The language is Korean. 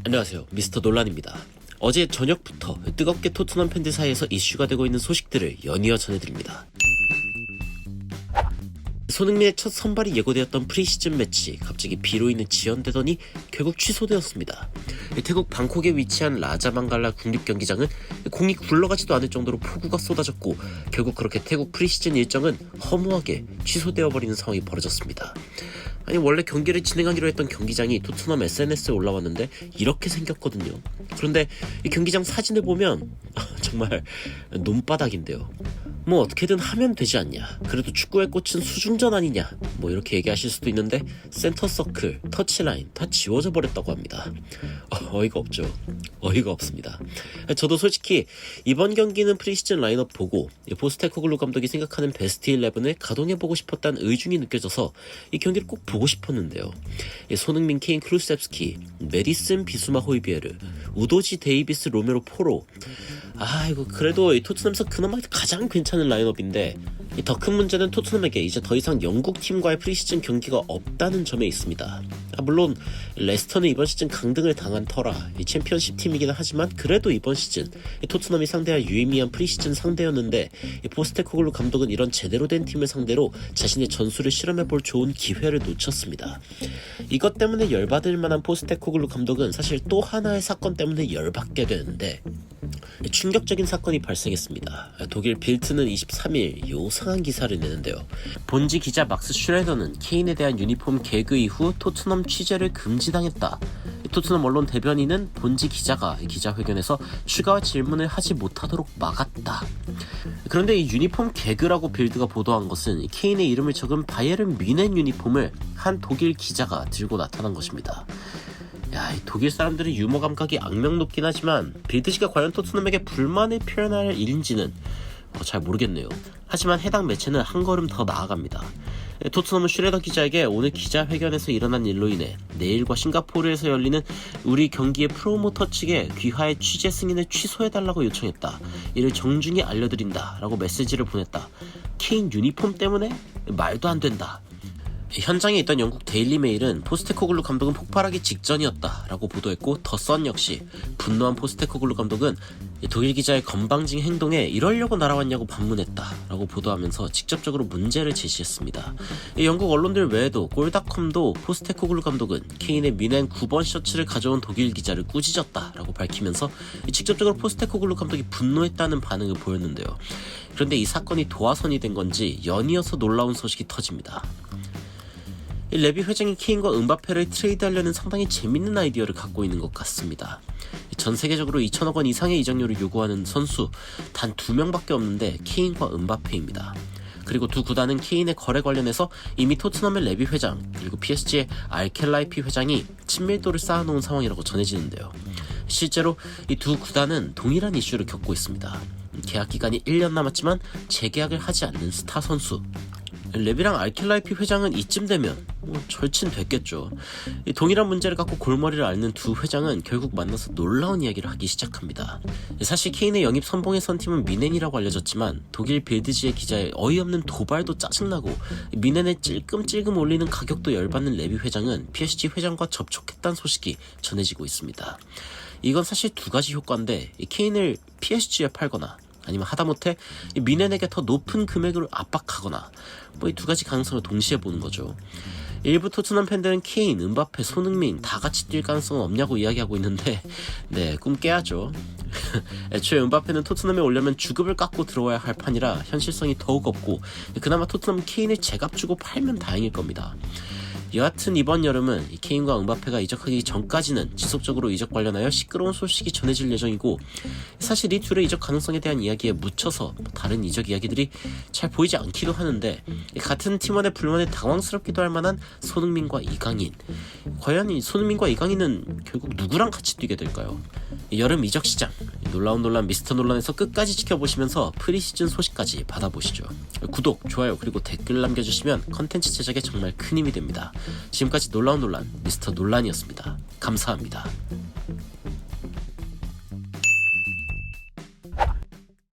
안녕하세요, 미스터 논란입니다. 어제 저녁부터 뜨겁게 토트넘 팬들 사이에서 이슈가 되고 있는 소식들을 연이어 전해드립니다. 손흥민의 첫 선발이 예고되었던 프리시즌 매치 갑자기 비로 인해 지연되더니 결국 취소되었습니다. 태국 방콕에 위치한 라자망갈라 국립경기장은 공이 굴러가지도 않을 정도로 폭우가 쏟아졌고 결국 그렇게 태국 프리시즌 일정은 허무하게 취소되어 버리는 상황이 벌어졌습니다. 아니, 원래 경기를 진행하기로 했던 경기장이 토트넘 SNS에 올라왔는데 이렇게 생겼거든요. 그런데 이 경기장 사진을 보면 정말 논바닥인데요. 뭐 어떻게든 하면 되지 않냐, 그래도 축구의 꽃은 수중전 아니냐, 뭐 이렇게 얘기하실 수도 있는데 센터 서클, 터치라인 다 지워져 버렸다고 합니다. 어이가 없죠. 어이가 없습니다. 저도 솔직히 이번 경기는 프리시즌 라인업 보고 포스테코글루 감독이 생각하는 베스트 11을 가동해보고 싶었다는 의중이 느껴져서 이 경기를 꼭 보고 싶었는데요. 손흥민, 케인, 클루셉스키, 메디슨, 비수마, 호이비에르, 우도지, 데이비스, 로메로, 포로. 이거 그래도 이 토트넘에서 그나마 가장 괜찮은 라인업인데 더 큰 문제는 토트넘에게 이제 더 이상 영국 팀과의 프리시즌 경기가 없다는 점에 있습니다. 물론 레스터는 이번 시즌 강등을 당한 터라 챔피언십 팀이긴 하지만 그래도 이번 시즌 토트넘이 상대할 유의미한 프리시즌 상대였는데 포스테코글루 감독은 이런 제대로 된 팀을 상대로 자신의 전술을 실험해볼 좋은 기회를 놓쳤습니다. 이것 때문에 열받을 만한 포스테코글루 감독은 사실 또 하나의 사건 때문에 열받게 되는데 충격적인 사건이 발생했습니다. 독일 빌트는 23일 요상한 기사를 내는데요. 본지 기자 막스 슈레더는 케인에 대한 유니폼 개그 이후 토트넘 취재를 금지당했다. 토트넘 언론 대변인은 본지 기자가 기자회견에서 추가 질문을 하지 못하도록 막았다. 그런데 이 유니폼 개그라고 빌드가 보도한 것은 케인의 이름을 적은 바이에른 뮌헨 유니폼을 한 독일 기자가 들고 나타난 것입니다. 이 독일 사람들의 유머 감각이 악명 높긴 하지만 빌드지가 과연 토트넘에게 불만을 표현할 일인지는 잘 모르겠네요. 하지만 해당 매체는 한 걸음 더 나아갑니다. 토트넘은 슈레더 기자에게 오늘 기자회견에서 일어난 일로 인해 내일과 싱가포르에서 열리는 우리 경기의 프로모터 측에 귀하의 취재 승인을 취소해달라고 요청했다. 이를 정중히 알려드린다 라고 메시지를 보냈다. 케인 유니폼 때문에? 말도 안 된다. 현장에 있던 영국 데일리 메일은 포스테코글루 감독은 폭발하기 직전이었다 라고 보도했고 더 선 역시 분노한 포스테코글루 감독은 독일 기자의 건방진 행동에 이러려고 날아왔냐고 반문했다 라고 보도하면서 직접적으로 문제를 제시했습니다. 영국 언론들 외에도 골닷컴도 포스테코글루 감독은 케인의 뮌헨 9번 셔츠를 가져온 독일 기자를 꾸짖었다 라고 밝히면서 직접적으로 포스테코글루 감독이 분노했다는 반응을 보였는데요. 그런데 이 사건이 도화선이 된 건지 연이어서 놀라운 소식이 터집니다. 레비 회장이 케인과 음바페를 트레이드하려는 상당히 재밌는 아이디어를 갖고 있는 것 같습니다. 전 세계적으로 2천억 원 이상의 이적료를 요구하는 선수 단 2명밖에 없는데 케인과 음바페입니다. 그리고 두 구단은 케인의 거래 관련해서 이미 토트넘의 레비 회장 그리고 PSG의 알켈라이피 회장이 친밀도를 쌓아놓은 상황이라고 전해지는데요. 실제로 이 두 구단은 동일한 이슈를 겪고 있습니다. 계약 기간이 1년 남았지만 재계약을 하지 않는 스타 선수. 레비랑 알켈라이피 회장은 이쯤 되면 절친됐겠죠. 이 동일한 문제를 갖고 골머리를 앓는 두 회장은 결국 만나서 놀라운 이야기를 하기 시작합니다. 사실 케인의 영입 선봉에 선 팀은 뮌헨이라고 알려졌지만 독일 빌드지의 기자의 어이없는 도발도 짜증나고 뮌헨에 찔끔찔끔 올리는 가격도 열받는 레비 회장은 PSG 회장과 접촉했다는 소식이 전해지고 있습니다. 이건 사실 두 가지 효과인데 케인을 PSG에 팔거나 아니면 하다못해 뮌헨에게 더 높은 금액으로 압박하거나 이 두 가지 가능성을 동시에 보는 거죠. 일부 토트넘 팬들은 케인, 음바페, 손흥민 다 같이 뛸 가능성은 없냐고 이야기하고 있는데 꿈 깨야죠. 애초에 음바페는 토트넘에 오려면 주급을 깎고 들어와야 할 판이라 현실성이 더욱 없고 그나마 토트넘 케인을 제값 주고 팔면 다행일 겁니다. 여하튼 이번 여름은 케인과 음바페가 이적하기 전까지는 지속적으로 이적 관련하여 시끄러운 소식이 전해질 예정이고 사실 이 둘의 이적 가능성에 대한 이야기에 묻혀서 다른 이적 이야기들이 잘 보이지 않기도 하는데 같은 팀원의 불만에 당황스럽기도 할 만한 손흥민과 이강인. 과연 이 손흥민과 이강인은 결국 누구랑 같이 뛰게 될까요? 여름 이적 시장 놀라운 논란 미스터 논란에서 끝까지 지켜보시면서 프리시즌 소식까지 받아보시죠. 구독, 좋아요 그리고 댓글 남겨주시면 컨텐츠 제작에 정말 큰 힘이 됩니다. 지금까지 놀라운 논란 미스터 논란이었습니다. 감사합니다.